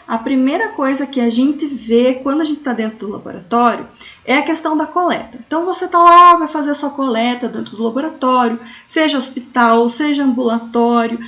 a primeira coisa que a gente vê quando a gente está dentro do laboratório é a questão da coleta. Então, você está lá, vai fazer a sua coleta dentro do laboratório, seja hospital, seja ambulatório.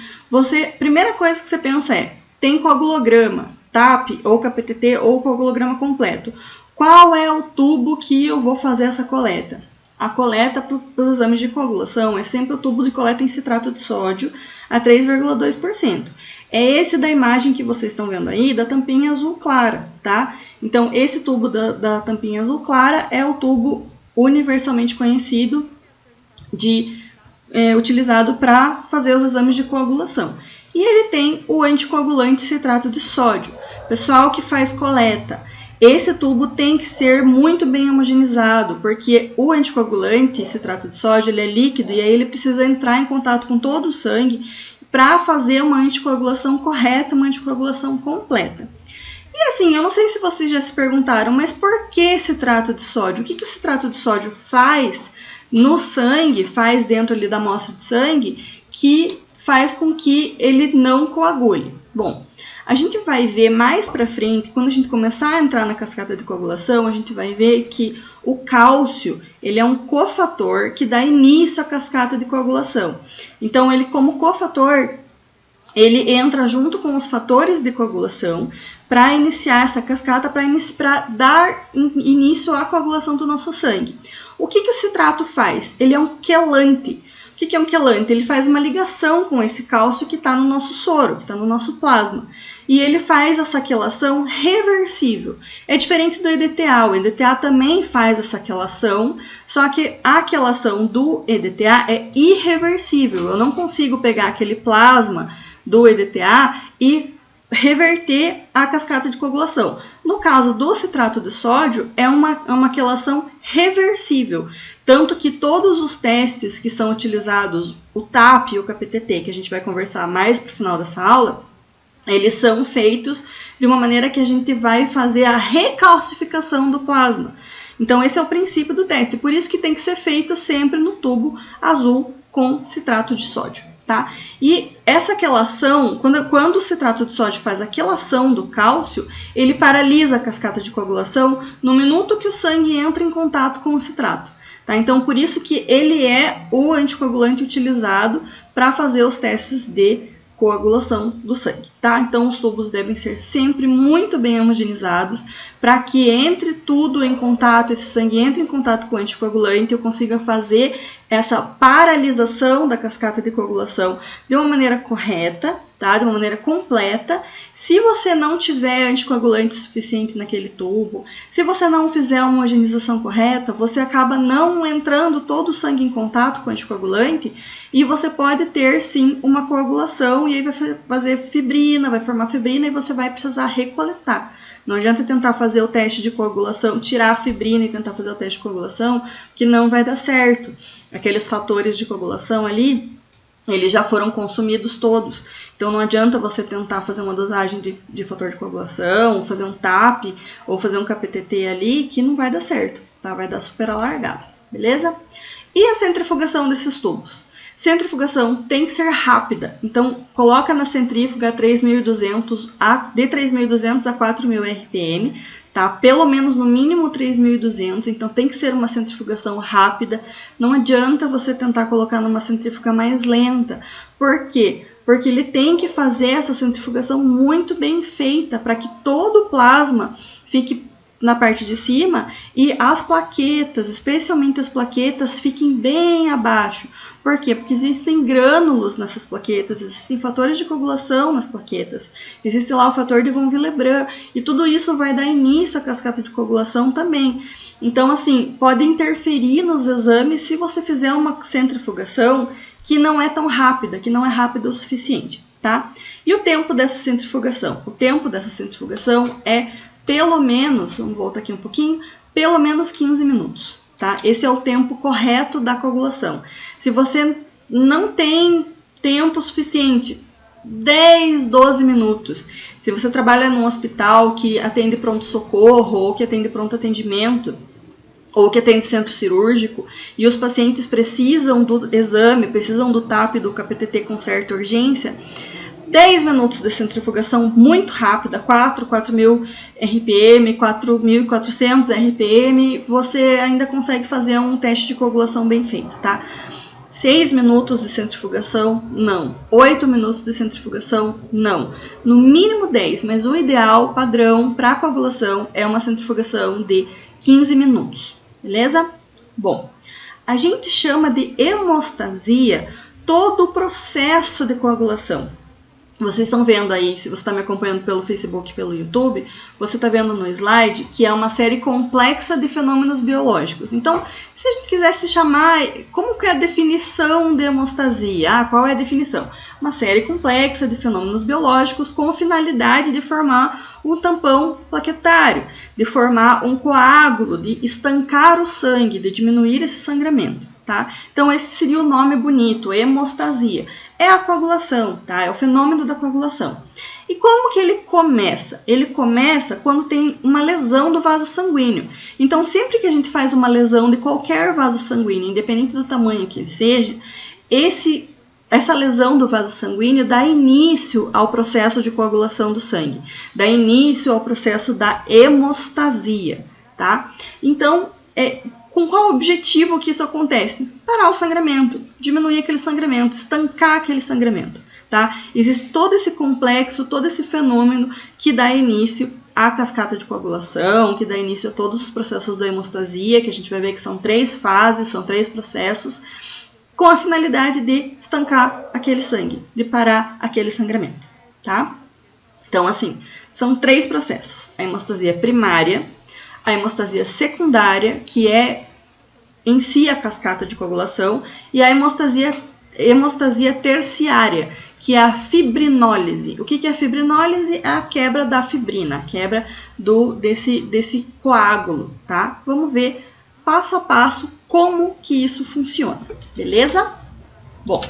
Primeira coisa que você pensa é, tem coagulograma, TAP, ou KPTT, ou coagulograma completo. Qual é o tubo que eu vou fazer essa coleta? A coleta para os exames de coagulação é sempre o tubo de coleta em citrato de sódio a 3,2%. É esse da imagem que vocês estão vendo aí, da tampinha azul clara, tá? Então, esse tubo da tampinha azul clara é o tubo universalmente conhecido utilizado para fazer os exames de coagulação. E ele tem o anticoagulante citrato de sódio. Pessoal que faz coleta, esse tubo tem que ser muito bem homogeneizado, porque o anticoagulante citrato de sódio ele é líquido e aí ele precisa entrar em contato com todo o sangue para fazer uma anticoagulação correta, uma anticoagulação completa. E assim, eu não sei se vocês já se perguntaram, mas por que citrato de sódio? O que o citrato de sódio faz no sangue, faz dentro ali da amostra de sangue, que faz com que ele não coagule? Bom, a gente vai ver mais para frente, quando a gente começar a entrar na cascata de coagulação, a gente vai ver que o cálcio ele é um cofator que dá início à cascata de coagulação. Então, ele como cofator, ele entra junto com os fatores de coagulação para iniciar essa cascata, para dar início à coagulação do nosso sangue. O que o citrato faz? Ele é um quelante. O que é um quelante? Ele faz uma ligação com esse cálcio que está no nosso soro, que está no nosso plasma. E ele faz essa quelação reversível. É diferente do EDTA. O EDTA também faz essa quelação, só que a quelação do EDTA é irreversível. Eu não consigo pegar aquele plasma do EDTA e reverter a cascata de coagulação. No caso do citrato de sódio, é uma quelação reversível. Tanto que todos os testes que são utilizados, o TAP e o KPTT, que a gente vai conversar mais para o final dessa aula, eles são feitos de uma maneira que a gente vai fazer a recalcificação do plasma. Então, esse é o princípio do teste. Por isso que tem que ser feito sempre no tubo azul com citrato de sódio, tá? E essa quelação, quando o citrato de sódio faz a quelação do cálcio, ele paralisa a cascata de coagulação no minuto que o sangue entra em contato com o citrato. Tá? Então, por isso que ele é o anticoagulante utilizado para fazer os testes de coagulação do sangue, tá? Então, os tubos devem ser sempre muito bem homogeneizados para que entre tudo em contato, esse sangue entre em contato com o anticoagulante, eu consiga fazer essa paralisação da cascata de coagulação de uma maneira correta, tá? De uma maneira completa. Se você não tiver anticoagulante suficiente naquele tubo, se você não fizer a homogeneização correta, você acaba não entrando todo o sangue em contato com o anticoagulante e você pode ter, sim, uma coagulação e aí vai fazer fibrina, vai formar fibrina e você vai precisar recoletar. Não adianta tentar fazer o teste de coagulação, tirar a fibrina e tentar fazer o teste de coagulação, que não vai dar certo. Aqueles fatores de coagulação ali, eles já foram consumidos todos. Então, não adianta você tentar fazer uma dosagem de fator de coagulação, fazer um TAP ou fazer um KPTT ali, que não vai dar certo, tá? Vai dar super alargado, beleza? E a centrifugação desses tubos? Centrifugação tem que ser rápida, então coloca na centrífuga de 3.200 a 4.000 RPM, tá? Pelo menos no mínimo 3.200, então tem que ser uma centrifugação rápida. Não adianta você tentar colocar numa centrífuga mais lenta. Por quê? Porque ele tem que fazer essa centrifugação muito bem feita para que todo o plasma fique na parte de cima e as plaquetas, especialmente as plaquetas, fiquem bem abaixo. Por quê? Porque existem grânulos nessas plaquetas, existem fatores de coagulação nas plaquetas, existe lá o fator de von Willebrand, e tudo isso vai dar início à cascata de coagulação também. Então, assim, pode interferir nos exames se você fizer uma centrifugação que não é tão rápida, que não é rápida o suficiente, tá? E o tempo dessa centrifugação? O tempo dessa centrifugação é pelo menos, vamos voltar aqui um pouquinho, pelo menos 15 minutos. Tá? Esse é o tempo correto da coagulação. Se você não tem tempo suficiente, 10, 12 minutos. Se você trabalha num hospital que atende pronto-socorro, ou que atende pronto atendimento, ou que atende centro cirúrgico, e os pacientes precisam do exame, precisam do TAP, do KPTT com certa urgência, 10 minutos de centrifugação muito rápida, 4.000 RPM, 4.400 RPM, você ainda consegue fazer um teste de coagulação bem feito, tá? 6 minutos de centrifugação, não. 8 minutos de centrifugação, não. No mínimo 10, mas o ideal, padrão, para coagulação é uma centrifugação de 15 minutos, beleza? Bom, a gente chama de hemostasia todo o processo de coagulação. Vocês estão vendo aí, se você está me acompanhando pelo Facebook e pelo YouTube, você está vendo no slide que é uma série complexa de fenômenos biológicos. Então, se a gente quisesse chamar, como que é a definição de hemostasia? Qual é a definição? Uma série complexa de fenômenos biológicos com a finalidade de formar um tampão plaquetário, de formar um coágulo, de estancar o sangue, de diminuir esse sangramento, tá? Então, esse seria o nome bonito, hemostasia. É a coagulação, tá? É o fenômeno da coagulação. E como que ele começa? Ele começa quando tem uma lesão do vaso sanguíneo. Então, sempre que a gente faz uma lesão de qualquer vaso sanguíneo, independente do tamanho que ele seja, essa lesão do vaso sanguíneo dá início ao processo de coagulação do sangue, dá início ao processo da hemostasia, tá? Então, com qual objetivo que isso acontece? Parar o sangramento, diminuir aquele sangramento, estancar aquele sangramento, tá? Existe todo esse complexo, todo esse fenômeno que dá início à cascata de coagulação, que dá início a todos os processos da hemostasia, que a gente vai ver que são 3 fases, são 3 processos, com a finalidade de estancar aquele sangue, de parar aquele sangramento, tá? Então, assim, são 3 processos. A hemostasia primária, a hemostasia secundária, que é em si a cascata de coagulação, e a hemostasia terciária, que é a fibrinólise. O que é a fibrinólise? É a quebra da fibrina, a quebra desse coágulo, tá? Vamos ver passo a passo como que isso funciona, beleza? Bom,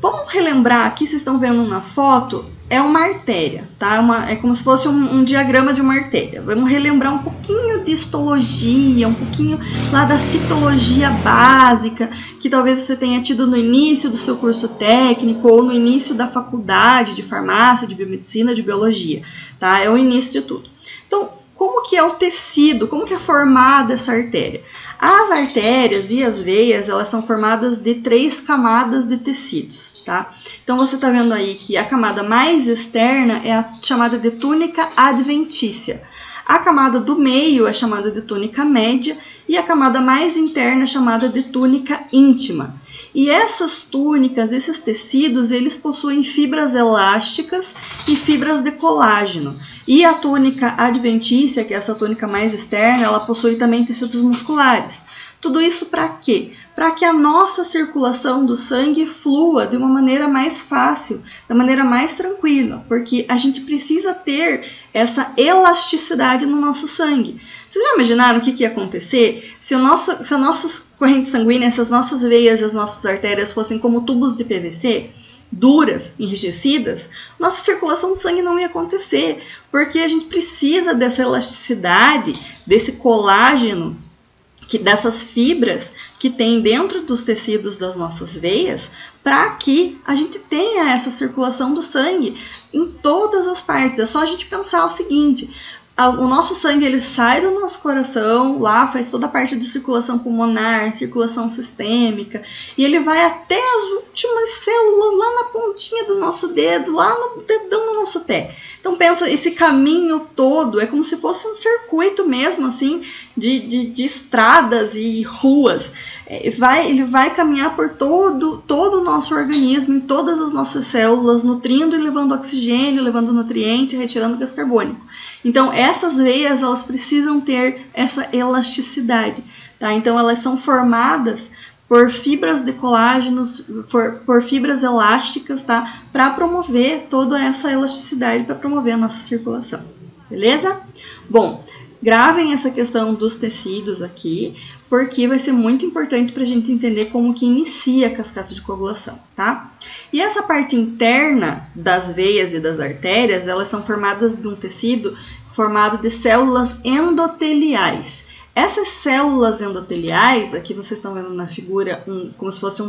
vamos relembrar aqui, vocês estão vendo na foto, é uma artéria, tá? É como se fosse um diagrama de uma artéria. Vamos relembrar um pouquinho de histologia, um pouquinho lá da citologia básica, que talvez você tenha tido no início do seu curso técnico ou no início da faculdade de farmácia, de biomedicina, de biologia, tá? É o início de tudo. Então, como que é o tecido? Como que é formada essa artéria? As artérias e as veias, elas são formadas de 3 camadas de tecidos, tá? Então, você está vendo aí que a camada mais externa é a chamada de túnica adventícia. A camada do meio é chamada de túnica média e a camada mais interna é chamada de túnica íntima. E essas túnicas, esses tecidos, eles possuem fibras elásticas e fibras de colágeno. E a túnica adventícia, que é essa túnica mais externa, ela possui também tecidos musculares. Tudo isso para quê? Para que a nossa circulação do sangue flua de uma maneira mais fácil, da maneira mais tranquila, porque a gente precisa ter essa elasticidade no nosso sangue. Vocês já imaginaram o que ia acontecer se a nossa corrente sanguínea, se as nossas veias e as nossas artérias fossem como tubos de PVC, duras, enrijecidas, nossa circulação do sangue não ia acontecer, porque a gente precisa dessa elasticidade, desse colágeno, dessas fibras que tem dentro dos tecidos das nossas veias, para que a gente tenha essa circulação do sangue em todas as partes. É só a gente pensar o seguinte: o nosso sangue ele sai do nosso coração, lá faz toda a parte de circulação pulmonar, circulação sistêmica, e ele vai até as últimas células, lá na pontinha do nosso dedo, lá no dedão do nosso pé. Então pensa, esse caminho todo é como se fosse um circuito mesmo, assim, de estradas e ruas. Ele vai caminhar por todo o nosso organismo, em todas as nossas células, nutrindo e levando oxigênio, levando nutriente, retirando gás carbônico. Então, essas veias, elas precisam ter essa elasticidade, tá? Então, elas são formadas por fibras de colágenos, por fibras elásticas, tá? Para promover toda essa elasticidade, para promover a nossa circulação, beleza? Bom, gravem essa questão dos tecidos aqui, porque vai ser muito importante para a gente entender como que inicia a cascata de coagulação, tá? E essa parte interna das veias e das artérias, elas são formadas de um tecido formado de células endoteliais. Essas células endoteliais, aqui vocês estão vendo na figura como se fosse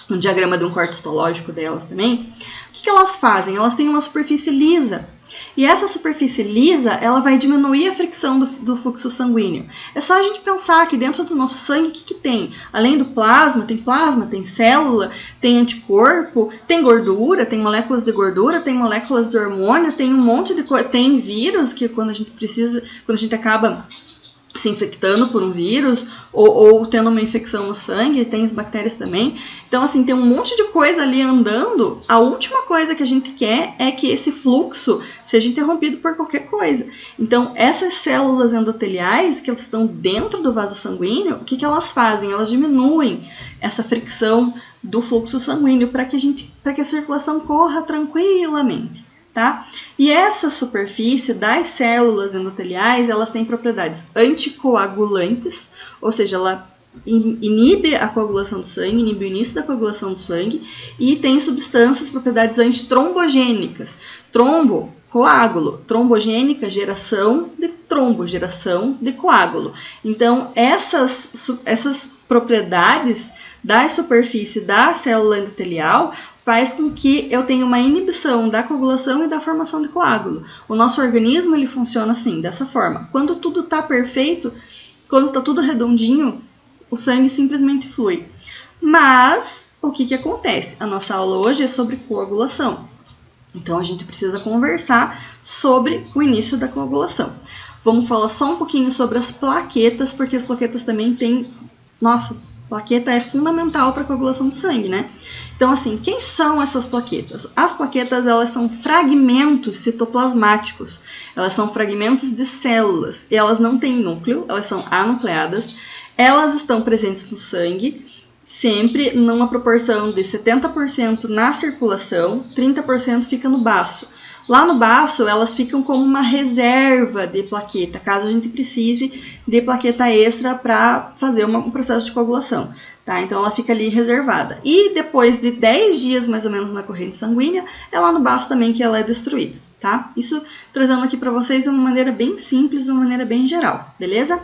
no diagrama de um corte histológico delas também, o que elas fazem? Elas têm uma superfície lisa. E essa superfície lisa, ela vai diminuir a fricção do fluxo sanguíneo. É só a gente pensar que dentro do nosso sangue, o que tem? Além do plasma, tem célula, tem anticorpo, tem gordura, tem moléculas de gordura, tem moléculas de hormônio, tem um monte de coisa. Tem vírus que quando a gente acaba se infectando por um vírus ou tendo uma infecção no sangue, tem as bactérias também. Então, assim, tem um monte de coisa ali andando. A última coisa que a gente quer é que esse fluxo seja interrompido por qualquer coisa. Então, essas células endoteliais que elas estão dentro do vaso sanguíneo, o que elas fazem? Elas diminuem essa fricção do fluxo sanguíneo para que a circulação corra tranquilamente. Tá? E essa superfície das células endoteliais, elas têm propriedades anticoagulantes, ou seja, ela inibe a coagulação do sangue, inibe o início da coagulação do sangue, e tem propriedades antitrombogênicas. Trombo, coágulo, trombogênica, geração de coágulo. Então, essas propriedades da superfície da célula endotelial faz com que eu tenha uma inibição da coagulação e da formação de coágulo. O nosso organismo ele funciona assim, dessa forma. Quando tudo está perfeito, quando está tudo redondinho, o sangue simplesmente flui. Mas, o que acontece? A nossa aula hoje é sobre coagulação. Então, a gente precisa conversar sobre o início da coagulação. Vamos falar só um pouquinho sobre as plaquetas, porque as plaquetas também têm... Nossa, plaqueta é fundamental para a coagulação do sangue, né? Então, assim, quem são essas plaquetas? As plaquetas, elas são fragmentos citoplasmáticos. Elas são fragmentos de células. E elas não têm núcleo, elas são anucleadas. Elas estão presentes no sangue, sempre numa proporção de 70% na circulação, 30% fica no baço. Lá no baço, elas ficam como uma reserva de plaqueta, caso a gente precise de plaqueta extra para fazer um processo de coagulação. Tá? Então, ela fica ali reservada. E depois de 10 dias, mais ou menos, na corrente sanguínea, é lá no baço também que ela é destruída. Tá? Isso trazendo aqui para vocês de uma maneira bem simples, de uma maneira bem geral. Beleza?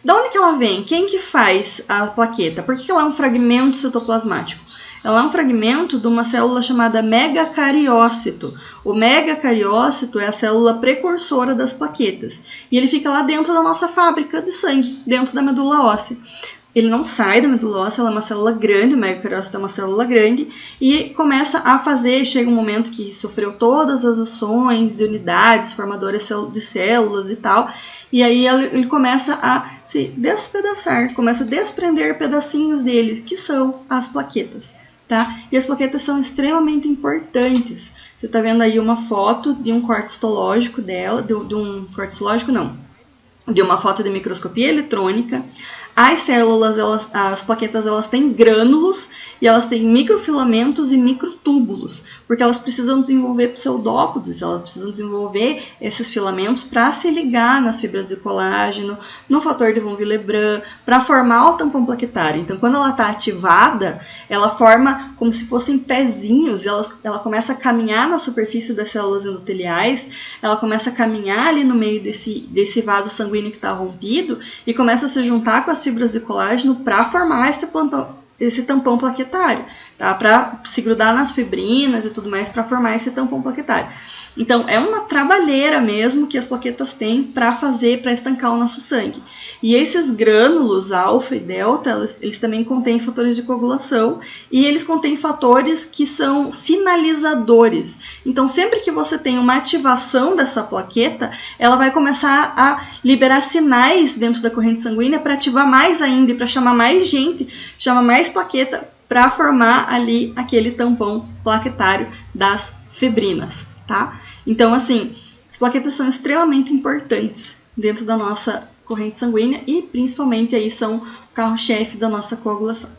Da onde que ela vem? Quem que faz a plaqueta? Por que ela é um fragmento citoplasmático? Ela é um fragmento de uma célula chamada megacariócito. O megacariócito é a célula precursora das plaquetas. E ele fica lá dentro da nossa fábrica de sangue, dentro da medula óssea. Ele não sai da medula óssea, ela é uma célula grande, o megacariócito é uma célula grande, e começa a fazer, chega um momento que sofreu todas as ações de unidades, formadoras de células e tal, e aí ele começa a se despedaçar, começa a desprender pedacinhos deles, que são as plaquetas. Tá? E as plaquetas são extremamente importantes. Você está vendo aí uma foto de um corte histológico dela, de uma foto de microscopia eletrônica. As células, as plaquetas, elas têm grânulos e elas têm microfilamentos e microtúbulos, porque elas precisam desenvolver pseudópodes, elas precisam desenvolver esses filamentos para se ligar nas fibras de colágeno, no fator de von Willebrand, para formar o tampão plaquetário. Então, quando ela está ativada, ela forma como se fossem pezinhos, ela começa a caminhar na superfície das células endoteliais, ela começa a caminhar ali no meio desse vaso sanguíneo que está rompido e começa a se juntar com as fibras de colágeno para formar esse tampão plaquetário, tá? Para se grudar nas fibrinas e tudo mais para formar esse tampão plaquetário. Então, é uma trabalheira mesmo que as plaquetas têm para estancar o nosso sangue. E esses grânulos alfa e delta, eles também contêm fatores de coagulação e eles contêm fatores que são sinalizadores. Então, sempre que você tem uma ativação dessa plaqueta, ela vai começar a liberar sinais dentro da corrente sanguínea para ativar mais ainda e para chamar mais gente, chamar mais plaqueta para formar ali aquele tampão plaquetário das fibrinas, tá? Então, assim, as plaquetas são extremamente importantes dentro da nossa corrente sanguínea e principalmente aí são o carro-chefe da nossa coagulação.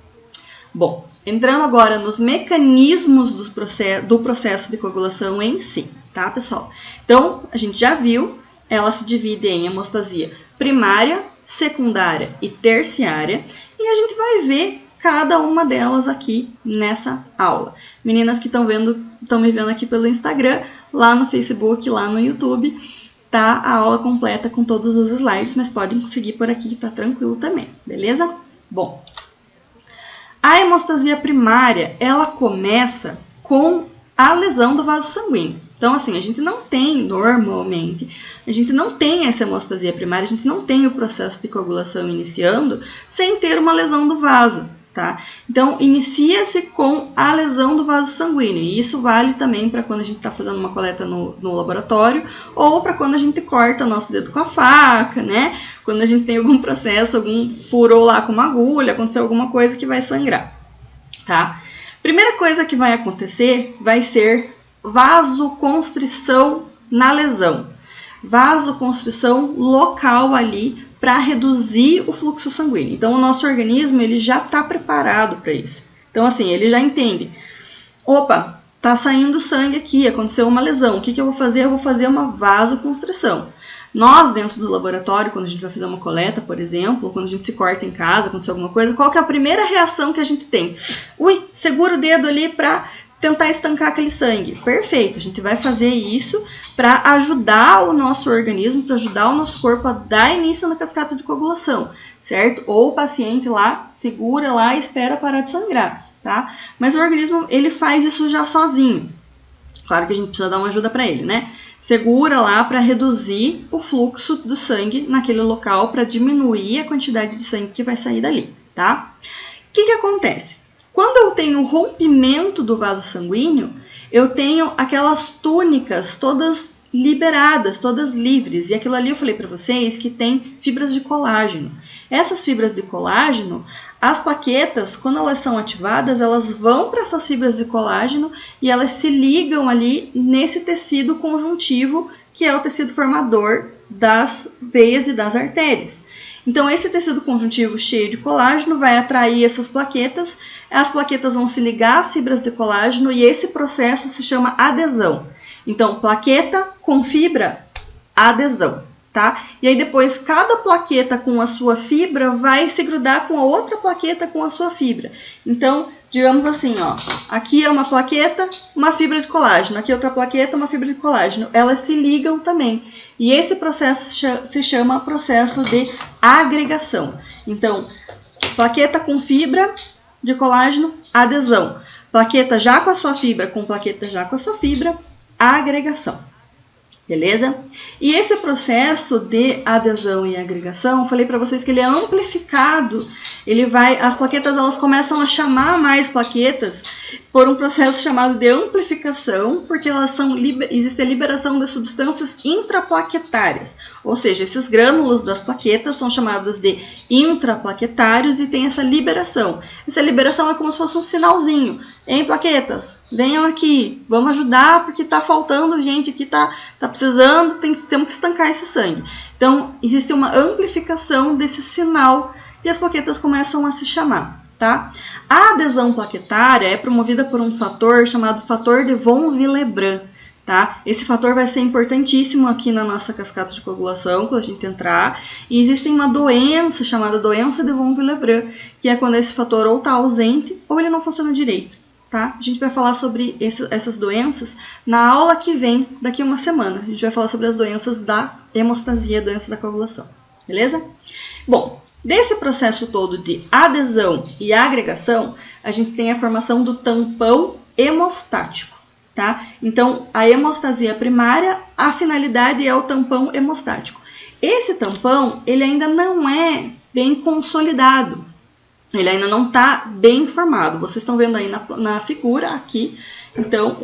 Bom, entrando agora nos mecanismos do processo de coagulação em si, tá, pessoal? Então, a gente já viu, ela se divide em hemostasia primária, secundária e terciária, e a gente vai ver cada uma delas aqui nessa aula. Meninas que estão me vendo aqui pelo Instagram, lá no Facebook, lá no YouTube, tá a aula completa com todos os slides, mas podem seguir por aqui, tá tranquilo também, beleza? Bom, A hemostasia primária, ela começa com a lesão do vaso sanguíneo. Então, assim, a gente não tem, normalmente, a gente não tem essa hemostasia primária, a gente não tem o processo de coagulação iniciando sem ter uma lesão do vaso, tá? Então, inicia-se com a lesão do vaso sanguíneo, e isso vale também para quando a gente está fazendo uma coleta no laboratório, ou para quando a gente corta nosso dedo com a faca, né? Quando a gente tem algum processo, algum furou lá com uma agulha, aconteceu alguma coisa que vai sangrar, tá? Primeira coisa que vai acontecer vai ser vasoconstrição na lesão. Vasoconstrição local ali para reduzir o fluxo sanguíneo. Então, o nosso organismo ele já está preparado para isso. Então, assim, ele já entende. Opa, tá saindo sangue aqui, aconteceu uma lesão. O que eu vou fazer? Eu vou fazer uma vasoconstrição. Nós, dentro do laboratório, quando a gente vai fazer uma coleta, por exemplo, quando a gente se corta em casa, aconteceu alguma coisa, qual que é a primeira reação que a gente tem? Ui, segura o dedo ali para tentar estancar aquele sangue. Perfeito, a gente vai fazer isso para ajudar o nosso organismo, para ajudar o nosso corpo a dar início na cascata de coagulação, certo? Ou o paciente lá, segura lá e espera parar de sangrar, tá? Mas o organismo, ele faz isso já sozinho. Claro que a gente precisa dar uma ajuda para ele, né? Segura lá para reduzir o fluxo do sangue naquele local, para diminuir a quantidade de sangue que vai sair dali, tá? O que acontece? Quando eu tenho rompimento do vaso sanguíneo, eu tenho aquelas túnicas todas liberadas, todas livres. E aquilo ali eu falei para vocês que tem fibras de colágeno. Essas fibras de colágeno, as plaquetas, quando elas são ativadas, elas vão para essas fibras de colágeno e elas se ligam ali nesse tecido conjuntivo, que é o tecido formador das veias e das artérias. Então, esse tecido conjuntivo cheio de colágeno vai atrair essas plaquetas, as plaquetas vão se ligar às fibras de colágeno e esse processo se chama adesão. Então, plaqueta com fibra, adesão, tá? E aí depois, cada plaqueta com a sua fibra vai se grudar com a outra plaqueta com a sua fibra. Então, digamos assim, ó, aqui é uma plaqueta, uma fibra de colágeno, aqui é outra plaqueta, uma fibra de colágeno. Elas se ligam também. E esse processo se chama processo de agregação. Então, plaqueta com fibra de colágeno, adesão. Plaqueta já com a sua fibra, com plaqueta já com a sua fibra, agregação. Beleza? E esse processo de adesão e agregação, eu falei para vocês que ele é amplificado. As plaquetas elas começam a chamar mais plaquetas por um processo chamado de amplificação, porque existe a liberação de substâncias intraplaquetárias. Ou seja, esses grânulos das plaquetas são chamados de intraplaquetários e tem essa liberação. Essa liberação é como se fosse um sinalzinho. Em plaquetas, venham aqui, vamos ajudar porque está faltando gente aqui, tá precisando, temos que estancar esse sangue. Então, existe uma amplificação desse sinal e as plaquetas começam a se chamar, tá? A adesão plaquetária é promovida por um fator chamado fator de von Willebrand, tá? Esse fator vai ser importantíssimo aqui na nossa cascata de coagulação, quando a gente entrar. E existe uma doença chamada doença de von Willebrand, que é quando esse fator ou está ausente ou ele não funciona direito. Tá? A gente vai falar sobre essas doenças na aula que vem, daqui a uma semana. A gente vai falar sobre as doenças da hemostasia, doença da coagulação. Beleza? Bom, desse processo todo de adesão e agregação, a gente tem a formação do tampão hemostático. Tá? Então, a hemostasia primária, a finalidade é o tampão hemostático. Esse tampão, ele ainda não é bem consolidado. Ele ainda não está bem formado. Vocês estão vendo aí na figura aqui. Então,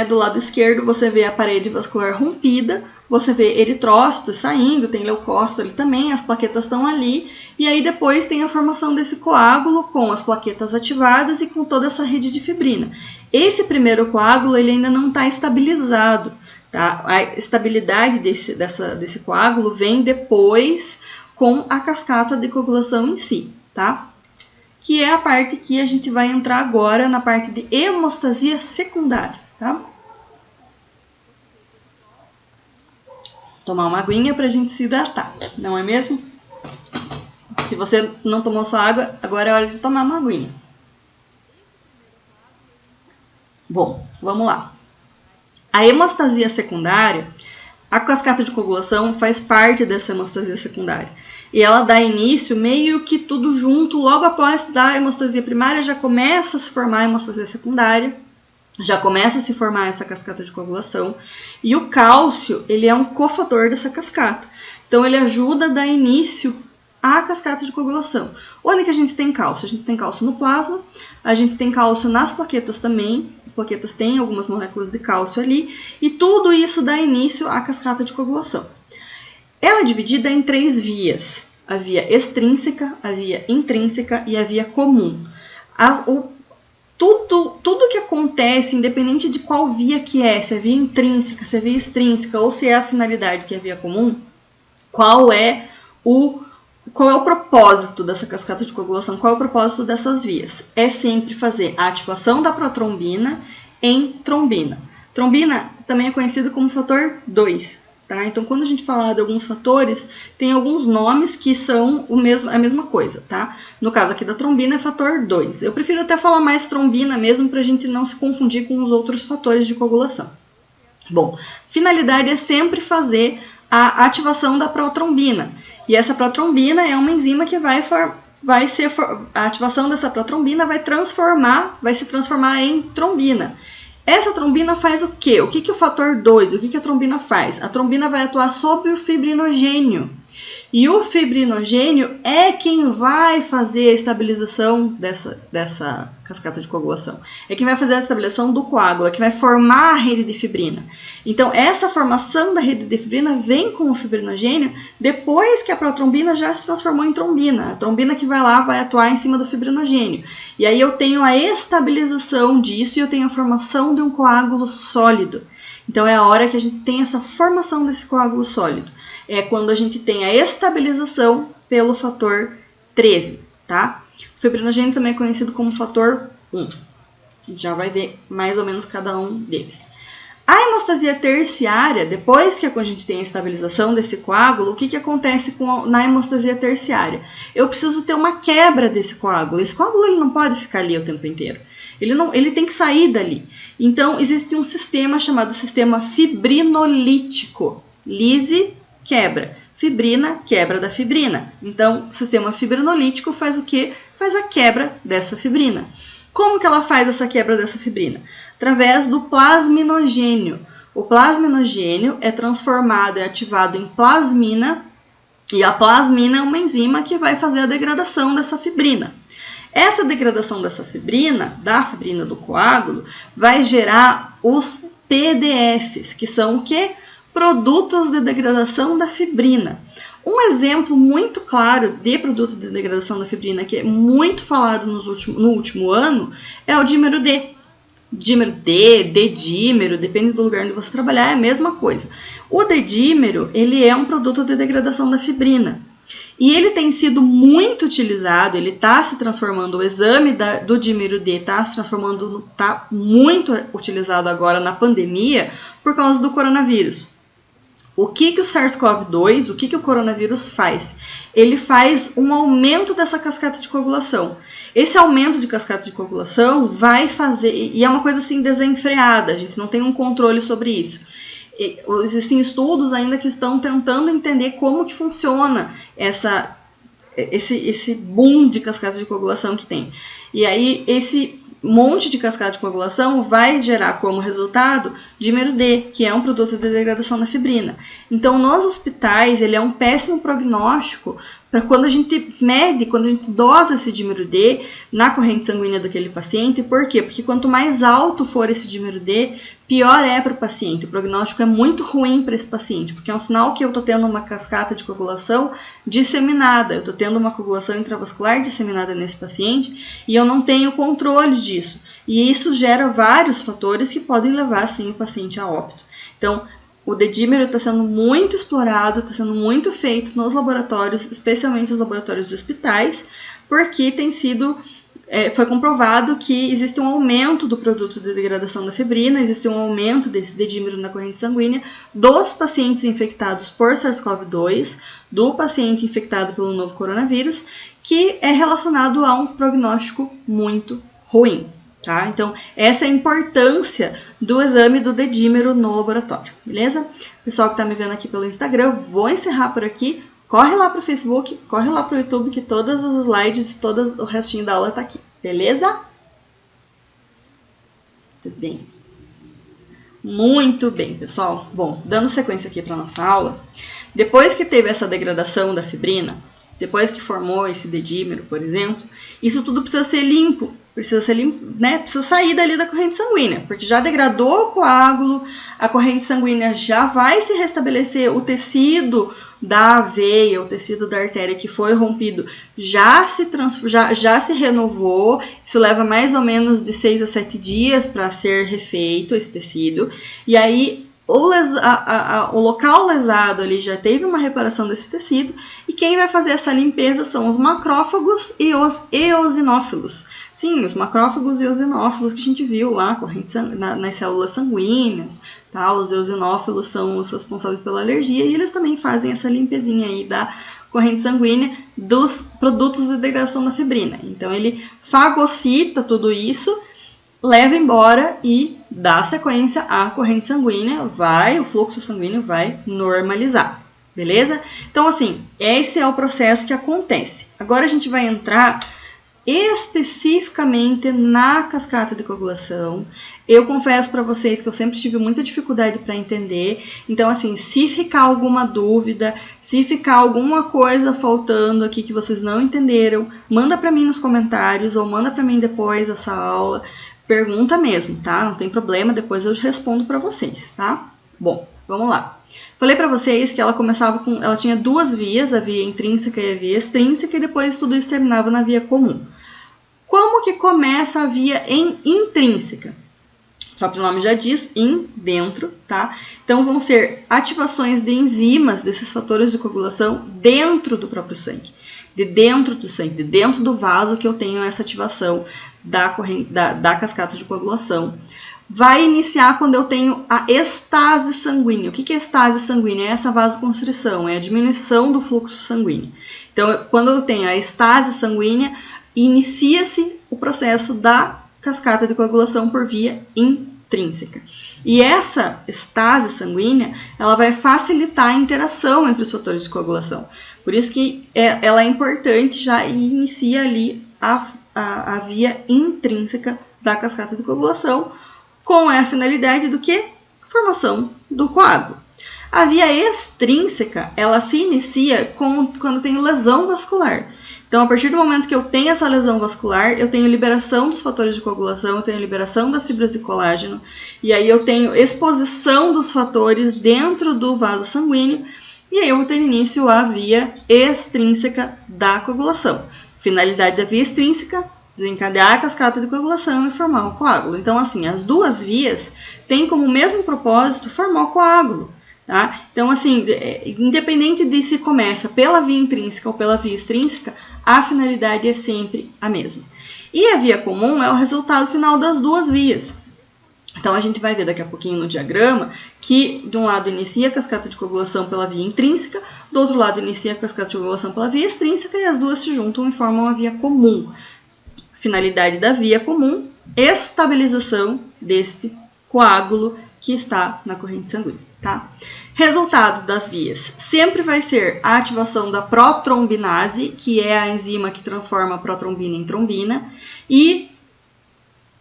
do lado esquerdo, você vê a parede vascular rompida, você vê eritrócitos saindo, tem leucócito ali também, as plaquetas estão ali. E aí depois tem a formação desse coágulo com as plaquetas ativadas e com toda essa rede de fibrina. Esse primeiro coágulo ele ainda não está estabilizado. Tá? A estabilidade desse coágulo vem depois com a cascata de coagulação em si. Tá? Que é a parte que a gente vai entrar agora na parte de hemostasia secundária, tá? Tomar uma aguinha para a gente se hidratar, não é mesmo? Se você não tomou sua água, agora é hora de tomar uma aguinha. Bom, vamos lá. A hemostasia secundária A cascata de coagulação faz parte dessa hemostasia secundária. E ela dá início meio que tudo junto, logo após da hemostasia primária já começa a se formar a hemostasia secundária, já começa a se formar essa cascata de coagulação. E o cálcio, ele é um cofator dessa cascata. Então ele ajuda a dar início à cascata de coagulação. Onde que a gente tem cálcio? A gente tem cálcio no plasma, a gente tem cálcio nas plaquetas também, as plaquetas têm algumas moléculas de cálcio ali, e tudo isso dá início à cascata de coagulação. Ela é dividida em 3 vias, a via extrínseca, a via intrínseca e a via comum. Tudo que acontece, independente de qual via que é, se é via intrínseca, se é via extrínseca ou se é a finalidade que é a via comum, qual é o propósito dessa cascata de coagulação? Qual é o propósito dessas vias? É sempre fazer a ativação da protrombina em trombina. Trombina também é conhecido como fator 2. Tá? Então, quando a gente falar de alguns fatores, tem alguns nomes que são a mesma coisa. Tá? No caso aqui da trombina é fator 2. Eu prefiro até falar mais trombina mesmo para a gente não se confundir com os outros fatores de coagulação. Bom, finalidade é sempre fazer a ativação da protrombina. E essa protrombina é uma enzima que a ativação dessa protrombina vai se transformar em trombina. Essa trombina faz o quê? O que o fator 2, o que a trombina faz? A trombina vai atuar sobre o fibrinogênio. E o fibrinogênio é quem vai fazer a estabilização dessa cascata de coagulação. É quem vai fazer a estabilização do coágulo, é quem vai formar a rede de fibrina. Então, essa formação da rede de fibrina vem com o fibrinogênio depois que a protrombina já se transformou em trombina. A trombina que vai atuar em cima do fibrinogênio. E aí eu tenho a estabilização disso e eu tenho a formação de um coágulo sólido. Então, é a hora que a gente tem essa formação desse coágulo sólido. É quando a gente tem a estabilização pelo fator 13, tá? O fibrinogênio também é conhecido como fator 1. A gente já vai ver mais ou menos cada um deles. A hemostasia terciária, depois que a gente tem a estabilização desse coágulo, o que acontece na hemostasia terciária? Eu preciso ter uma quebra desse coágulo. Esse coágulo ele não pode ficar ali o tempo inteiro. Ele tem que sair dali. Então, existe um sistema chamado sistema fibrinolítico. Lise, quebra. Fibrina, quebra da fibrina. Então, o sistema fibrinolítico faz o quê? Faz a quebra dessa fibrina. Como que ela faz essa quebra dessa fibrina? Através do plasminogênio. O plasminogênio é transformado, é ativado em plasmina, e a plasmina é uma enzima que vai fazer a degradação dessa fibrina. Essa degradação dessa fibrina, da fibrina do coágulo, vai gerar os PDFs, que são o quê? Produtos de degradação da fibrina. Um exemplo muito claro de produto de degradação da fibrina, que é muito falado no último ano, é o dímero D. Dímero D, D-dímero, depende do lugar onde você trabalhar, é a mesma coisa. O D-dímero, ele é um produto de degradação da fibrina. E ele tem sido muito utilizado, ele está se transformando, o exame do dímero D está muito utilizado agora na pandemia por causa do coronavírus. O que o SARS-CoV-2, o que o coronavírus faz? Ele faz um aumento dessa cascata de coagulação. Esse aumento de cascata de coagulação vai fazer, e é uma coisa assim desenfreada, a gente não tem um controle sobre isso. Existem estudos ainda que estão tentando entender como que funciona esse boom de cascata de coagulação que tem. E aí, esse monte de cascata de coagulação vai gerar como resultado dímero D, que é um produto de degradação da fibrina. Então, nos hospitais, ele é um péssimo prognóstico para quando a gente mede, quando a gente dosa esse dímero D na corrente sanguínea daquele paciente. Por quê? Porque quanto mais alto for esse dímero D, pior é para o paciente. O prognóstico é muito ruim para esse paciente, porque é um sinal que eu estou tendo uma cascata de coagulação disseminada, eu estou tendo uma coagulação intravascular disseminada nesse paciente e eu não tenho controle disso. E isso gera vários fatores que podem levar, sim, o paciente a óbito. Então, o D-dímero está sendo muito explorado, está sendo muito feito nos laboratórios, especialmente os laboratórios de hospitais, porque foi comprovado que existe um aumento do produto de degradação da fibrina, existe um aumento desse D-dímero na corrente sanguínea dos pacientes infectados por SARS-CoV-2, do paciente infectado pelo novo coronavírus, que é relacionado a um prognóstico muito ruim. tá? Então, essa é a importância do exame do dedímero no laboratório, beleza? Pessoal que tá me vendo aqui pelo Instagram, vou encerrar por aqui. Corre lá pro Facebook, corre lá pro YouTube, que todos os slides e todo o restinho da aula tá aqui, beleza? Tudo bem. Muito bem, pessoal. Bom, dando sequência aqui para nossa aula, depois que teve essa degradação da fibrina, depois que formou esse dedímero, por exemplo, isso tudo precisa ser limpo, né? Precisa sair dali da corrente sanguínea, porque já degradou o coágulo, a corrente sanguínea já vai se restabelecer, o tecido da veia, o tecido da artéria que foi rompido já se renovou. Isso leva mais ou menos de 6 a 7 dias para ser refeito esse tecido. E aí o local lesado ali já teve uma reparação desse tecido. E quem vai fazer essa limpeza são os macrófagos e os eosinófilos. Sim, os macrófagos e eosinófilos que a gente viu lá nas células sanguíneas. Tá? Os eosinófilos são os responsáveis pela alergia e eles também fazem essa limpezinha aí da corrente sanguínea dos produtos de degradação da fibrina. Então, ele fagocita tudo isso, leva embora e dá sequência à corrente sanguínea, o fluxo sanguíneo vai normalizar, beleza? Então, assim, esse é o processo que acontece. Agora a gente vai entrar especificamente na cascata de coagulação. Eu confesso para vocês que eu sempre tive muita dificuldade para entender. Então, assim, se ficar alguma dúvida, se ficar alguma coisa faltando aqui que vocês não entenderam, manda para mim nos comentários ou manda para mim depois dessa aula. Pergunta mesmo, tá? Não tem problema, depois eu respondo para vocês, tá? Bom, vamos lá. Falei para vocês que ela tinha duas vias, a via intrínseca e a via extrínseca, e depois tudo isso terminava na via comum. Como que começa a via intrínseca? O próprio nome já diz, dentro, tá? Então, vão ser ativações de enzimas, desses fatores de coagulação, dentro do próprio sangue. De dentro do sangue, de dentro do vaso que eu tenho essa ativação da cascata de coagulação. Vai iniciar quando eu tenho a estase sanguínea. O que é estase sanguínea? É essa vasoconstrição, é a diminuição do fluxo sanguíneo. Então, quando eu tenho a estase sanguínea, inicia-se o processo da cascata de coagulação por via intrínseca. E essa estase sanguínea, ela vai facilitar a interação entre os fatores de coagulação. Por isso que ela é importante já e inicia ali a via intrínseca da cascata de coagulação, com a finalidade do que? Formação do coágulo. A via extrínseca, ela se inicia quando tem lesão vascular. Então, a partir do momento que eu tenho essa lesão vascular, eu tenho liberação dos fatores de coagulação, eu tenho liberação das fibras de colágeno, e aí eu tenho exposição dos fatores dentro do vaso sanguíneo, e aí eu vou ter início a via extrínseca da coagulação. Finalidade da via extrínseca, desencadear a cascata de coagulação e formar o coágulo. Então, assim, as duas vias têm como mesmo propósito formar o coágulo. Tá? Então, assim, independente de se começa pela via intrínseca ou pela via extrínseca, a finalidade é sempre a mesma. E a via comum é o resultado final das duas vias. Então, a gente vai ver daqui a pouquinho no diagrama que, de um lado, inicia a cascata de coagulação pela via intrínseca, do outro lado, inicia a cascata de coagulação pela via extrínseca, e as duas se juntam e formam a via comum. Finalidade da via comum, estabilização deste coágulo que está na corrente sanguínea. Tá? Resultado das vias sempre vai ser a ativação da protrombinase, que é a enzima que transforma a protrombina em trombina, e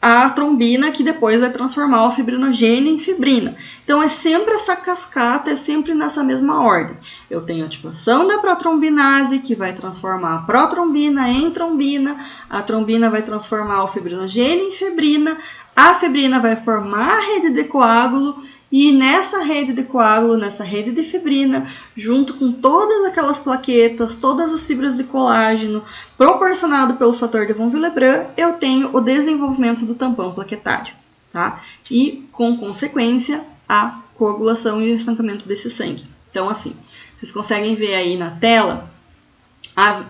a trombina, que depois vai transformar o fibrinogênio em fibrina. Então, é sempre essa cascata, é sempre nessa mesma ordem. Eu tenho a ativação da protrombinase, que vai transformar a protrombina em trombina, a trombina vai transformar o fibrinogênio em fibrina, a fibrina vai formar a rede de coágulo, e nessa rede de coágulo, nessa rede de fibrina, junto com todas aquelas plaquetas, todas as fibras de colágeno, proporcionado pelo fator de von Willebrand, eu tenho o desenvolvimento do tampão plaquetário, tá? E, com consequência, a coagulação e o estancamento desse sangue. Então, assim, vocês conseguem ver aí na tela,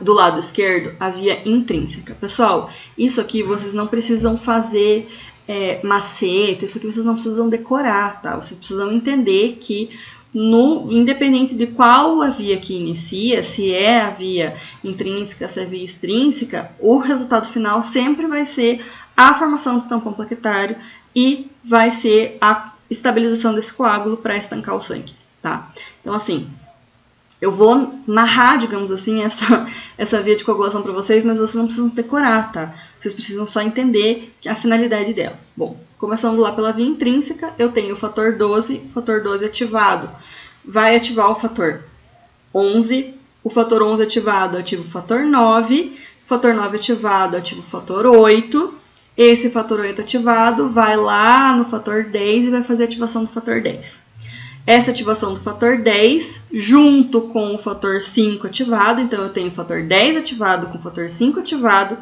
do lado esquerdo, a via intrínseca. Pessoal, isso aqui vocês não precisam fazer macete, isso aqui vocês não precisam decorar, tá? Vocês precisam entender que, independente de qual a via que inicia, se é a via intrínseca, se é a via extrínseca, o resultado final sempre vai ser a formação do tampão plaquetário e vai ser a estabilização desse coágulo para estancar o sangue, tá? Então, assim, eu vou narrar, digamos assim, essa via de coagulação para vocês, mas vocês não precisam decorar, tá? Vocês precisam só entender a finalidade dela. Bom, começando lá pela via intrínseca, eu tenho o fator 12, o fator 12 ativado vai ativar o fator 11, o fator 11 ativado ativa o fator 9, o fator 9 ativado ativa o fator 8, esse fator 8 ativado vai lá no fator 10 e vai fazer a ativação do fator 10. Essa ativação do fator 10, junto com o fator 5 ativado, então eu tenho o fator 10 ativado com o fator 5 ativado,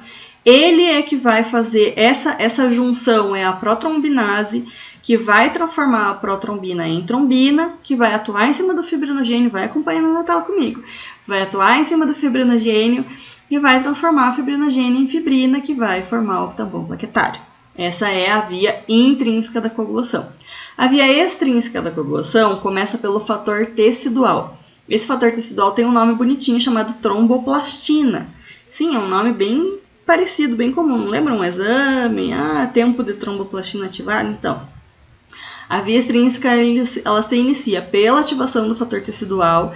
ele é que vai fazer essa junção, é a protrombinase, que vai transformar a protrombina em trombina, que vai atuar em cima do fibrinogênio, vai acompanhando na tela comigo, vai atuar em cima do fibrinogênio e vai transformar a fibrinogênio em fibrina, que vai formar o tampão plaquetário. Essa é a via intrínseca da coagulação. A via extrínseca da coagulação começa pelo fator tecidual. Esse fator tecidual tem um nome bonitinho chamado tromboplastina. Sim, é um nome bem parecido, bem comum. Não lembra um exame? Tempo de tromboplastina ativado? Então, a via extrínseca ela se inicia pela ativação do fator tecidual.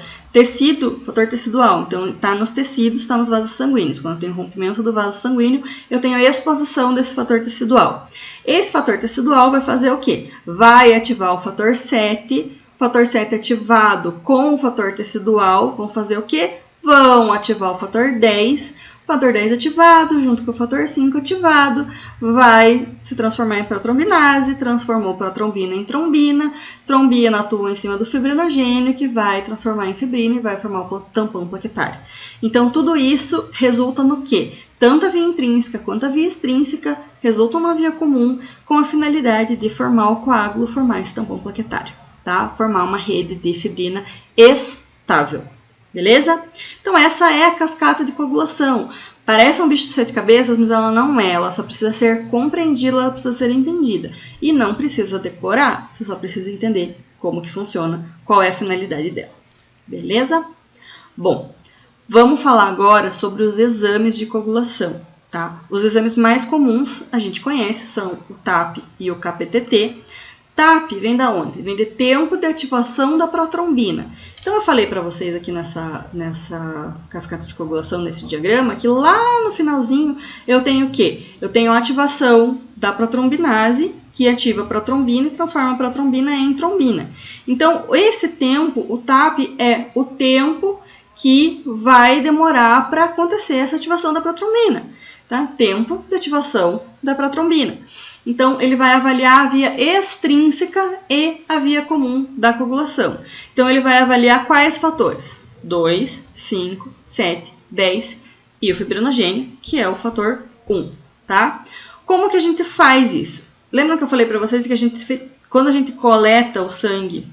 Fator tecidual, então está nos tecidos, está nos vasos sanguíneos. Quando tem rompimento do vaso sanguíneo, eu tenho a exposição desse fator tecidual. Esse fator tecidual vai fazer o quê? Vai ativar o fator 7. O fator 7 ativado com o fator tecidual vão fazer o quê? Vão ativar o fator 10. O fator 10 ativado, junto com o fator 5 ativado, vai se transformar em protrombinase, transformou protrombina em trombina, trombina atua em cima do fibrinogênio, que vai transformar em fibrina e vai formar o tampão plaquetário. Então, tudo isso resulta no quê? Tanto a via intrínseca quanto a via extrínseca resultam numa via comum com a finalidade de formar o coágulo, formar esse tampão plaquetário, tá? Formar uma rede de fibrina estável. Beleza? Então, essa é a cascata de coagulação. Parece um bicho de 7 cabeças, mas ela não é. Ela só precisa ser compreendida, ela precisa ser entendida. E não precisa decorar, você só precisa entender como que funciona, qual é a finalidade dela. Beleza? Bom, vamos falar agora sobre os exames de coagulação, tá? Os exames mais comuns, a gente conhece, são o TAP e o KPTT. TAP vem da onde? Vem de tempo de ativação da protrombina. Então, eu falei para vocês aqui nessa cascata de coagulação, nesse diagrama, que lá no finalzinho eu tenho o quê? Eu tenho a ativação da protrombinase, que ativa a protrombina e transforma a protrombina em trombina. Então, esse tempo, o TAP, é o tempo que vai demorar para acontecer essa ativação da protrombina. Tá? Tempo de ativação da protrombina. Então, ele vai avaliar a via extrínseca e a via comum da coagulação. Então, ele vai avaliar quais fatores? 2, 5, 7, 10 e o fibrinogênio, que é o fator 1. Tá? Como que a gente faz isso? Lembra que eu falei para vocês que quando a gente coleta o sangue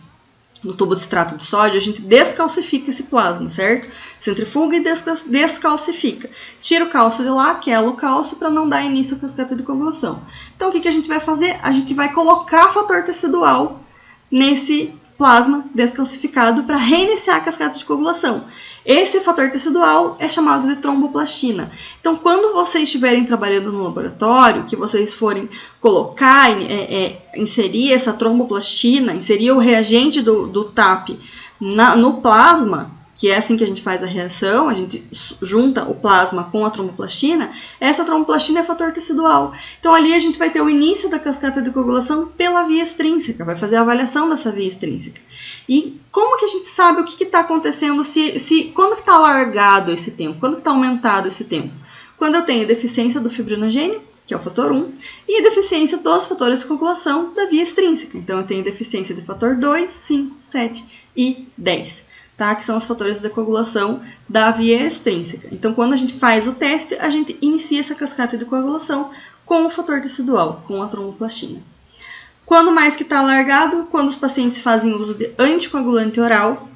no tubo de extrato de sódio, a gente descalcifica esse plasma, certo? Centrifuga e descalcifica. Tira o cálcio de lá, quela o cálcio, para não dar início à cascata de coagulação. Então, o que a gente vai fazer? A gente vai colocar fator tecidual nesse plasma descalcificado para reiniciar a cascata de coagulação. Esse fator tecidual é chamado de tromboplastina. Então, quando vocês estiverem trabalhando no laboratório, que vocês forem colocar, inserir essa tromboplastina, inserir o reagente do TAP no plasma, que é assim que a gente faz a reação, a gente junta o plasma com a tromboplastina, essa tromboplastina é fator tecidual. Então, ali a gente vai ter o início da cascata de coagulação pela via extrínseca, vai fazer a avaliação dessa via extrínseca. E como que a gente sabe o que está acontecendo, quando que está largado esse tempo, quando que está aumentado esse tempo? Quando eu tenho deficiência do fibrinogênio, que é o fator 1, e deficiência dos fatores de coagulação da via extrínseca. Então, eu tenho deficiência de fator 2, 5, 7 e 10. Tá? Que são os fatores de coagulação da via extrínseca. Então, quando a gente faz o teste, a gente inicia essa cascata de coagulação com o fator tecidual, com a tromboplastina. Quando mais que está alargado? Quando os pacientes fazem uso de anticoagulante oral.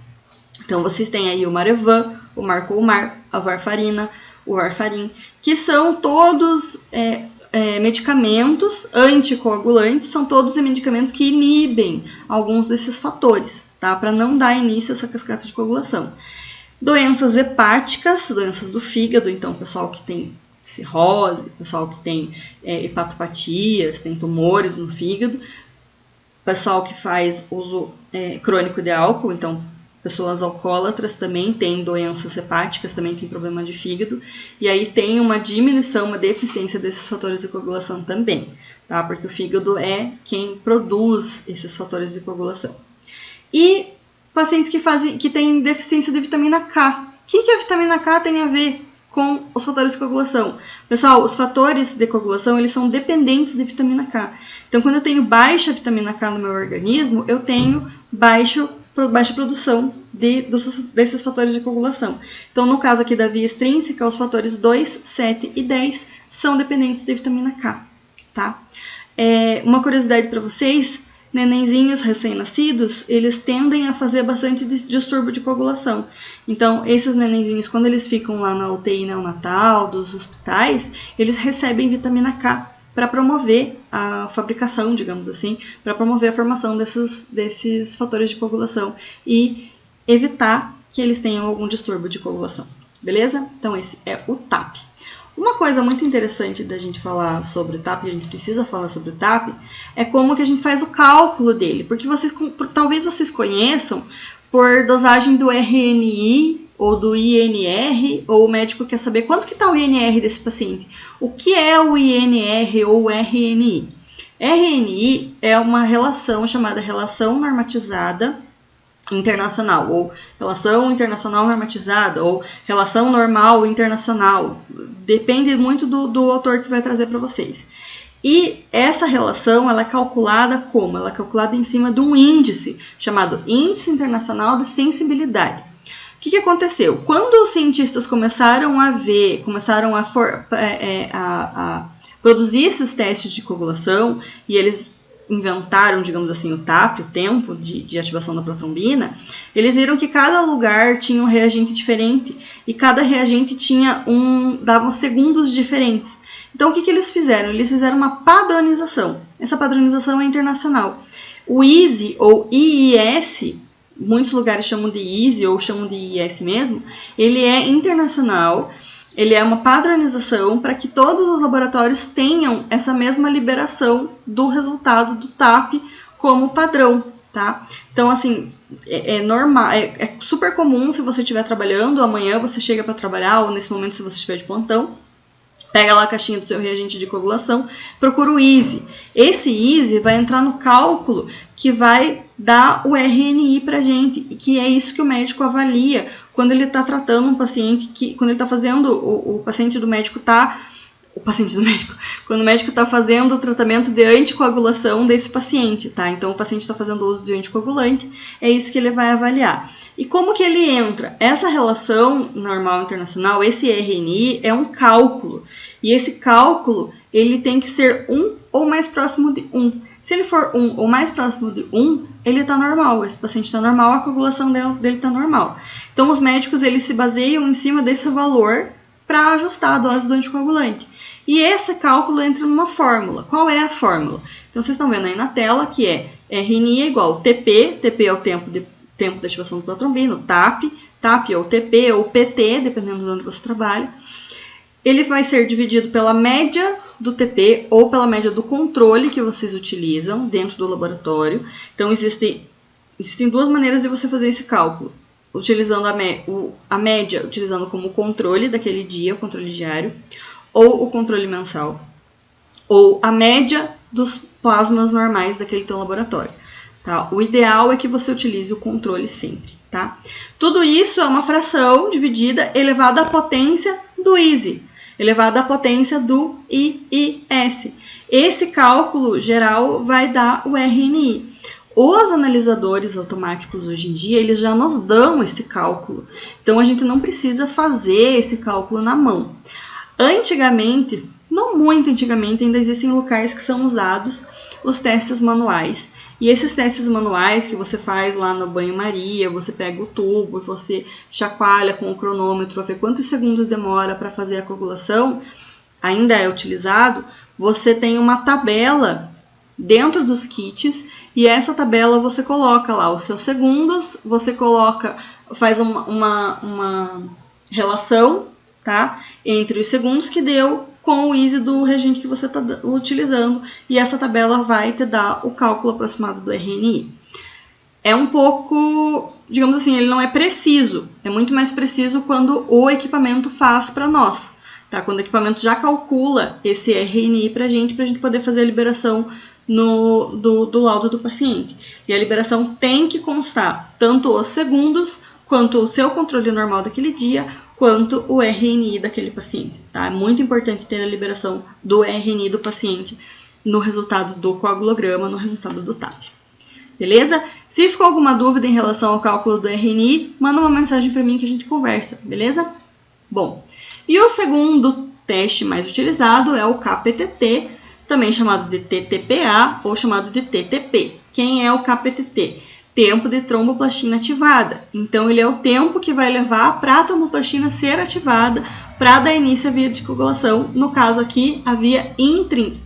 Então, vocês têm aí o Marevan, o Marcomar, a Varfarina, o Varfarin, que são todos medicamentos anticoagulantes, são todos medicamentos que inibem alguns desses fatores, tá? Para não dar início a essa cascata de coagulação. Doenças hepáticas, doenças do fígado, então, pessoal que tem cirrose, pessoal que tem hepatopatias, tem tumores no fígado, pessoal que faz uso crônico de álcool, então pessoas alcoólatras também têm doenças hepáticas, também têm problema de fígado, e aí tem uma diminuição, uma deficiência desses fatores de coagulação também, tá? Porque o fígado é quem produz esses fatores de coagulação. E pacientes que têm deficiência de vitamina K. O que a vitamina K tem a ver com os fatores de coagulação? Pessoal, os fatores de coagulação, eles são dependentes de vitamina K. Então, quando eu tenho baixa vitamina K no meu organismo, eu tenho baixa produção desses fatores de coagulação. Então, no caso aqui da via extrínseca, os fatores 2, 7 e 10 são dependentes de vitamina K, tá? Uma curiosidade para vocês, nenenzinhos recém-nascidos, eles tendem a fazer bastante distúrbio de coagulação. Então, esses nenenzinhos, quando eles ficam lá na UTI neonatal dos hospitais, eles recebem vitamina K para promover a fabricação, digamos assim, para promover a formação desses fatores de coagulação e evitar que eles tenham algum distúrbio de coagulação. Beleza? Então, esse é o TAP. Uma coisa muito interessante da gente falar sobre o TAP, a gente precisa falar sobre o TAP, é como que a gente faz o cálculo dele, porque talvez vocês conheçam por dosagem do RNI ou do INR, ou o médico quer saber quanto que está o INR desse paciente. O que é o INR ou o RNI? RNI é uma relação chamada relação normatizada internacional, ou relação internacional normatizada, ou relação normal internacional. Depende muito do autor que vai trazer para vocês. E essa relação, ela é calculada como? Ela é calculada em cima de um índice, chamado Índice Internacional de Sensibilidade. O que aconteceu? Quando os cientistas começaram a produzir esses testes de coagulação, e eles inventaram, digamos assim, o TAP, o tempo de ativação da protrombina, eles viram que cada lugar tinha um reagente diferente, e cada reagente dava segundos diferentes. Então, o que eles fizeram? Eles fizeram uma padronização. Essa padronização é internacional. O EASY, ou IIS, muitos lugares chamam de EASY ou chamam de IIS mesmo, ele é internacional, ele é uma padronização para que todos os laboratórios tenham essa mesma liberação do resultado do TAP como padrão, tá? Então, assim, normal, é super comum se você estiver trabalhando, amanhã você chega para trabalhar, ou nesse momento se você estiver de plantão, pega lá a caixinha do seu reagente de coagulação, procura o EASY. Esse EASY vai entrar no cálculo que vai dar o RNI para a gente, e que é isso que o médico avalia quando ele está tratando um paciente, quando ele está fazendo, quando o médico está fazendo o tratamento de anticoagulação desse paciente, tá? Então, o paciente está fazendo uso de anticoagulante, é isso que ele vai avaliar. E como que ele entra? Essa relação normal internacional, esse RNI, é um cálculo. E esse cálculo, ele tem que ser 1 ou mais próximo de 1. Se ele for 1 ou mais próximo de 1, ele está normal. Esse paciente está normal, a coagulação dele está normal. Então, os médicos, eles se baseiam em cima desse valor para ajustar a dose do anticoagulante. E esse cálculo entra numa fórmula. Qual é a fórmula? Então, vocês estão vendo aí na tela que é RNI é igual TP, TP é o tempo de ativação do protrombina, TAP é o TP ou PT, dependendo de onde você trabalha. Ele vai ser dividido pela média do TP ou pela média do controle que vocês utilizam dentro do laboratório. Então, existem duas maneiras de você fazer esse cálculo. Utilizando a média, utilizando como controle daquele dia, o controle diário, ou o controle mensal, ou a média dos plasmas normais daquele teu laboratório. Tá? O ideal é que você utilize o controle sempre. Tá? Tudo isso é uma fração dividida elevada à potência do EASY, elevada à potência do IIS. Esse cálculo geral vai dar o RNI. Os analisadores automáticos hoje em dia, eles já nos dão esse cálculo. Então, a gente não precisa fazer esse cálculo na mão. Antigamente, não muito antigamente, ainda existem locais que são usados os testes manuais. E esses testes manuais que você faz lá no banho-maria, você pega o tubo e você chacoalha com o cronômetro para ver quantos segundos demora para fazer a coagulação, ainda é utilizado. Você tem uma tabela dentro dos kits e essa tabela você coloca lá os seus segundos, você faz uma relação tá? Entre os segundos que deu com o easy do reagente que você está utilizando, e essa tabela vai te dar o cálculo aproximado do RNI. É um pouco, digamos assim, ele não é preciso, é muito mais preciso quando o equipamento faz para nós, tá? Quando o equipamento já calcula esse RNI para a gente poder fazer a liberação do laudo do paciente. E a liberação tem que constar tanto os segundos, quanto o seu controle normal daquele dia, quanto o RNI daquele paciente, tá? É muito importante ter a liberação do RNI do paciente no resultado do coagulograma, no resultado do TAP. Beleza? Se ficou alguma dúvida em relação ao cálculo do RNI, manda uma mensagem para mim que a gente conversa, beleza? Bom, e o segundo teste mais utilizado é o KPTT, também chamado de TTPA ou chamado de TTP. Quem é o KPTT? Tempo de tromboplastina ativada. Então, ele é o tempo que vai levar para a tromboplastina ser ativada para dar início à via de coagulação. No caso aqui, a via intrínseca.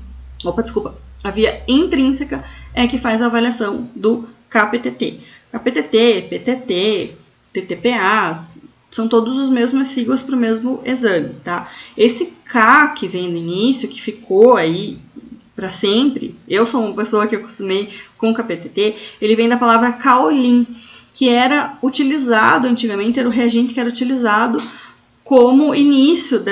A via intrínseca é que faz a avaliação do KPTT. KPTT, PTT, TTPA, são todos os mesmos siglas para o mesmo exame, tá? Esse K que vem no início, que ficou aí para sempre, eu sou uma pessoa que acostumei com o KPTT, ele vem da palavra kaolin, que era utilizado antigamente, era o reagente que era utilizado como início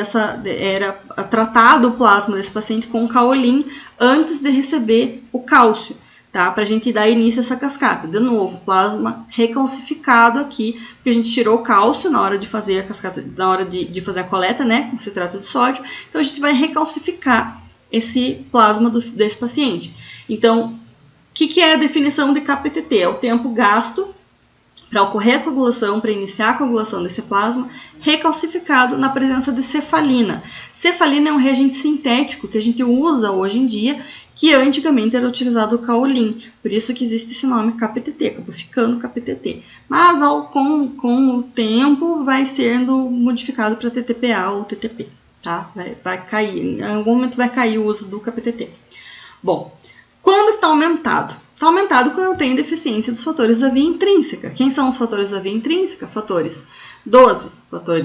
era tratado o plasma desse paciente com kaolin antes de receber o cálcio, tá? Para a gente dar início a essa cascata. De novo, plasma recalcificado aqui, porque a gente tirou o cálcio na hora de fazer a cascata, na hora de fazer a coleta, né, com citrato de sódio. Então a gente vai recalcificar esse plasma desse paciente. Então, o que é a definição de KPTT? É o tempo gasto para ocorrer a coagulação, para iniciar a coagulação desse plasma, recalcificado na presença de cefalina. Cefalina é um reagente sintético que a gente usa hoje em dia, que antigamente era utilizado o kaolin, por isso que existe esse nome KPTT, acabou ficando KPTT. Mas com o tempo vai sendo modificado para TTPA ou TTP, tá? Vai cair, em algum momento vai cair o uso do KPTT. Bom, quando está aumentado? Está aumentado quando eu tenho deficiência dos fatores da via intrínseca. Quem são os fatores da via intrínseca? Fatores 12, fator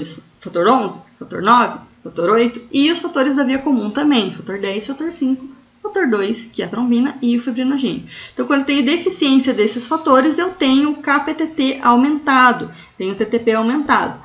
11, fator 9, fator 8 e os fatores da via comum também, fator 10, fator 5, fator 2, que é a trombina, e o fibrinogênio. Então, quando eu tenho deficiência desses fatores, eu tenho KPTT aumentado, tenho TTP aumentado.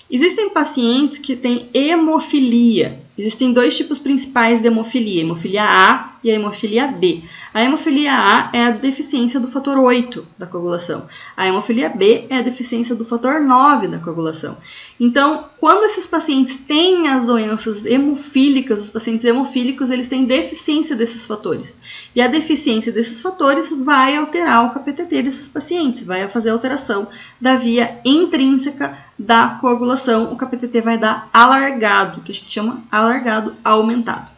Existem pacientes que têm hemofilia. Existem dois tipos principais de hemofilia, a hemofilia A e a hemofilia B. A hemofilia A é a deficiência do fator 8 da coagulação. A hemofilia B é a deficiência do fator 9 da coagulação. Então, quando esses pacientes têm as doenças hemofílicas, os pacientes hemofílicos, eles têm deficiência desses fatores. E a deficiência desses fatores vai alterar o KPTT desses pacientes, vai fazer a alteração da via intrínseca da coagulação. O KPTT vai dar alargado, que a gente chama alargado aumentado.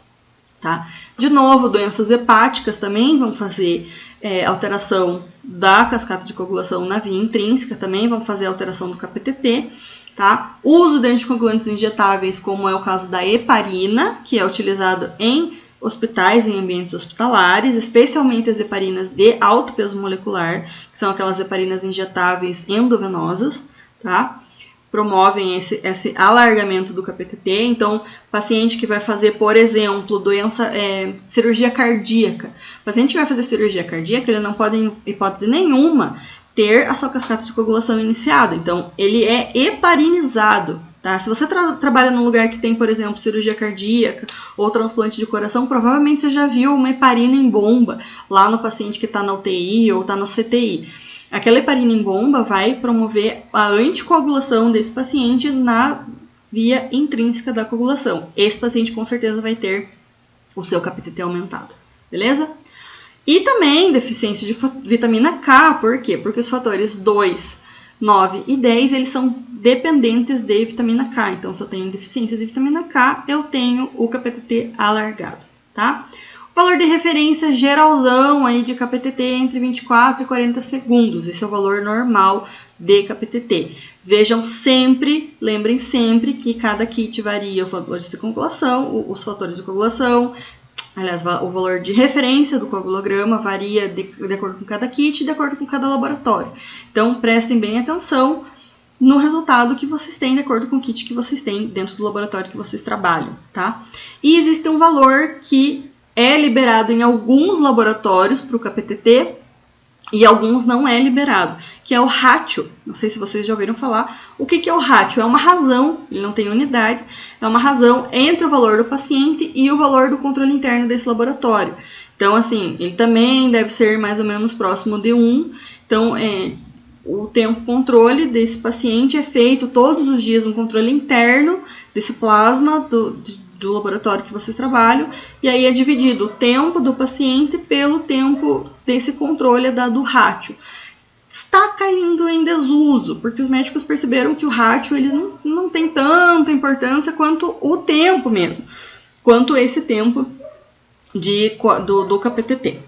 Tá? De novo, doenças hepáticas também vão fazer alteração da cascata de coagulação na via intrínseca, também vão fazer alteração do KPTT. Tá? O uso de anticoagulantes injetáveis, como é o caso da heparina, que é utilizado em hospitais, em ambientes hospitalares, especialmente as heparinas de alto peso molecular, que são aquelas heparinas injetáveis endovenosas, tá? Promovem esse alargamento do KPTT. Então, paciente que vai fazer, por exemplo, cirurgia cardíaca. O paciente que vai fazer cirurgia cardíaca, ele não pode, em hipótese nenhuma, ter a sua cascata de coagulação iniciada. Então, ele é heparinizado. Tá? Se você trabalha num lugar que tem, por exemplo, cirurgia cardíaca ou transplante de coração, provavelmente você já viu uma heparina em bomba lá no paciente que está na UTI ou está no CTI. Aquela heparina em bomba vai promover a anticoagulação desse paciente na via intrínseca da coagulação. Esse paciente com certeza vai ter o seu KPTT aumentado, beleza? E também deficiência de vitamina K, por quê? Porque os fatores 2, 9 e 10, eles são dependentes de vitamina K. Então, se eu tenho deficiência de vitamina K, eu tenho o KPTT alargado, tá? Valor de referência geralzão aí de KPTT entre 24 e 40 segundos. Esse é o valor normal de KPTT. Vejam sempre, lembrem sempre que cada kit varia os fatores de coagulação, aliás, o valor de referência do coagulograma varia de acordo com cada kit, de acordo com cada laboratório. Então, prestem bem atenção no resultado que vocês têm, de acordo com o kit que vocês têm dentro do laboratório que vocês trabalham, tá? E existe um valor que é liberado em alguns laboratórios para o KPTT e alguns não é liberado, que é o ratio. Não sei se vocês já ouviram falar. O que é o ratio? É uma razão, ele não tem unidade, é uma razão entre o valor do paciente e o valor do controle interno desse laboratório. Então, assim, ele também deve ser mais ou menos próximo de 1. Então, o tempo controle desse paciente é feito todos os dias um controle interno desse plasma do laboratório que vocês trabalham, e aí é dividido o tempo do paciente pelo tempo desse controle do ratio. Está caindo em desuso, porque os médicos perceberam que o ratio eles não tem tanta importância quanto o tempo mesmo, quanto esse tempo do KPTT.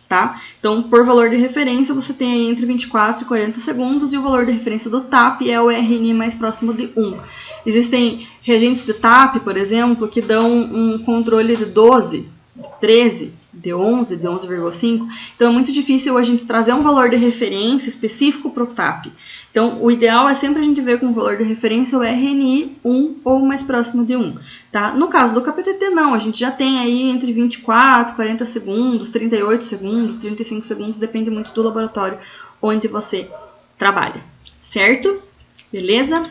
Tá? Então, por valor de referência, você tem aí entre 24 e 40 segundos, e o valor de referência do TAP é o RNI mais próximo de 1. Existem reagentes de TAP, por exemplo, que dão um controle de 12, 13, de 11, de 11,5. Então, é muito difícil a gente trazer um valor de referência específico para o TAP. Então, o ideal é sempre a gente ver com o valor de referência o RNI 1 ou mais próximo de 1. Tá? No caso do KPTT, não. A gente já tem aí entre 24, 40 segundos, 38 segundos, 35 segundos. Depende muito do laboratório onde você trabalha. Certo? Beleza?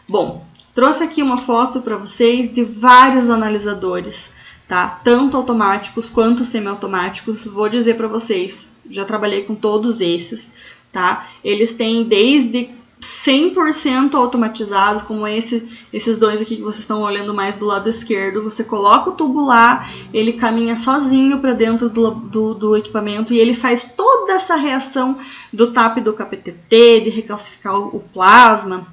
Bom, trouxe aqui uma foto para vocês de vários analisadores, tá? Tanto automáticos quanto semiautomáticos. Vou dizer para vocês, já trabalhei com todos esses, tá? Eles têm desde 100% automatizado, como esses dois aqui que vocês estão olhando mais do lado esquerdo. Você coloca o tubo lá, ele caminha sozinho para dentro do equipamento e ele faz toda essa reação do TAP do KPTT, de recalcificar o plasma,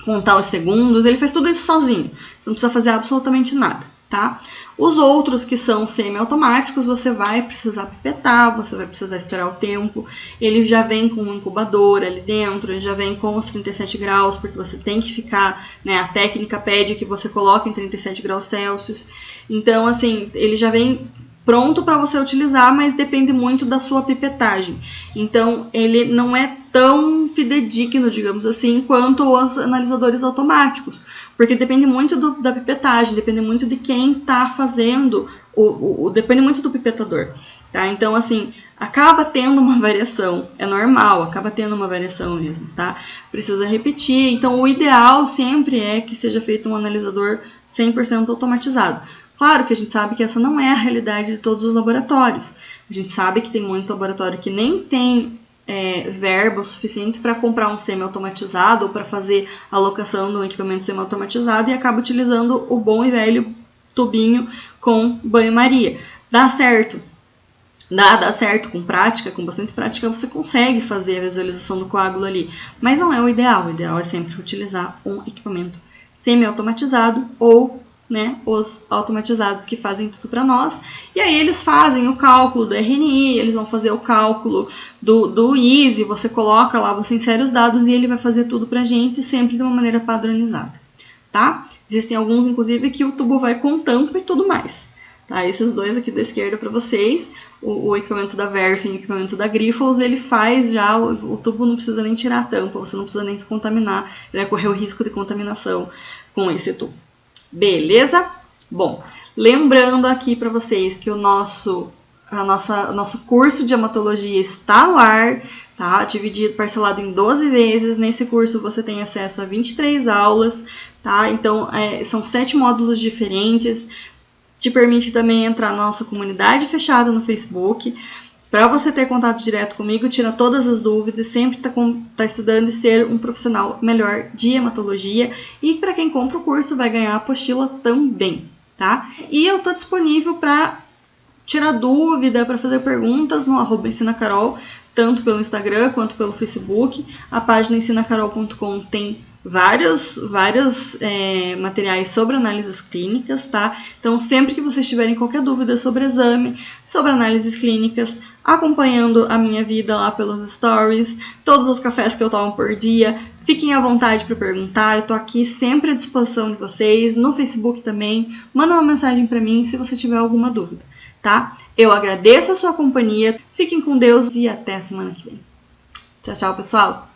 contar os segundos, ele faz tudo isso sozinho. Você não precisa fazer absolutamente nada, tá? Os outros que são semi-automáticos, você vai precisar pipetar, você vai precisar esperar o tempo. Ele já vem com um incubador ali dentro, ele já vem com os 37 graus, porque você tem que ficar, né, a técnica pede que você coloque em 37 graus Celsius. Então, assim, ele já vem pronto para você utilizar, mas depende muito da sua pipetagem. Então, ele não é tão fidedigno, digamos assim, quanto os analisadores automáticos, porque depende muito da pipetagem, depende muito de quem está fazendo, depende muito do pipetador, tá? Então, assim, acaba tendo uma variação, é normal, acaba tendo uma variação mesmo, tá? Precisa repetir, então o ideal sempre é que seja feito um analisador 100% automatizado. Claro que a gente sabe que essa não é a realidade de todos os laboratórios. A gente sabe que tem muito laboratório que nem tem verba suficiente para comprar um semi-automatizado ou para fazer a alocação de um equipamento semi-automatizado e acaba utilizando o bom e velho tubinho com banho-maria. Dá certo. Dá certo com prática, com bastante prática, você consegue fazer a visualização do coágulo ali. Mas não é o ideal. O ideal é sempre utilizar um equipamento semi-automatizado ou, né, os automatizados que fazem tudo para nós. E aí eles fazem o cálculo do RNI, eles vão fazer o cálculo do EASY, você coloca lá, você insere os dados e ele vai fazer tudo pra gente, sempre de uma maneira padronizada, tá? Existem alguns, inclusive, que o tubo vai com tampa e tudo mais, tá? Esses dois aqui da esquerda para vocês, o equipamento da Verfin e o equipamento da Grifols, ele faz já, o tubo não precisa nem tirar a tampa, você não precisa nem se contaminar, ele vai correr o risco de contaminação com esse tubo. Beleza? Bom, lembrando aqui para vocês que o nosso curso de hematologia está no ar, tá? Dividido, parcelado em 12 vezes. Nesse curso você tem acesso a 23 aulas, tá? Então, são 7 módulos diferentes. Te permite também entrar na nossa comunidade fechada no Facebook. Para você ter contato direto comigo, tira todas as dúvidas, sempre tá estudando e ser um profissional melhor de hematologia. E para quem compra o curso, vai ganhar a apostila também, tá? E eu tô disponível para tirar dúvida, para fazer perguntas no @ensinacarol, tanto pelo Instagram quanto pelo Facebook. A página ensinacarol.com tem vários materiais sobre análises clínicas, tá? Então, sempre que vocês tiverem qualquer dúvida sobre exame, sobre análises clínicas, acompanhando a minha vida lá pelos stories, todos os cafés que eu tomo por dia, fiquem à vontade para perguntar, eu tô aqui sempre à disposição de vocês, no Facebook também, manda uma mensagem para mim se você tiver alguma dúvida, tá? Eu agradeço a sua companhia, fiquem com Deus e até a semana que vem. Tchau, tchau, pessoal!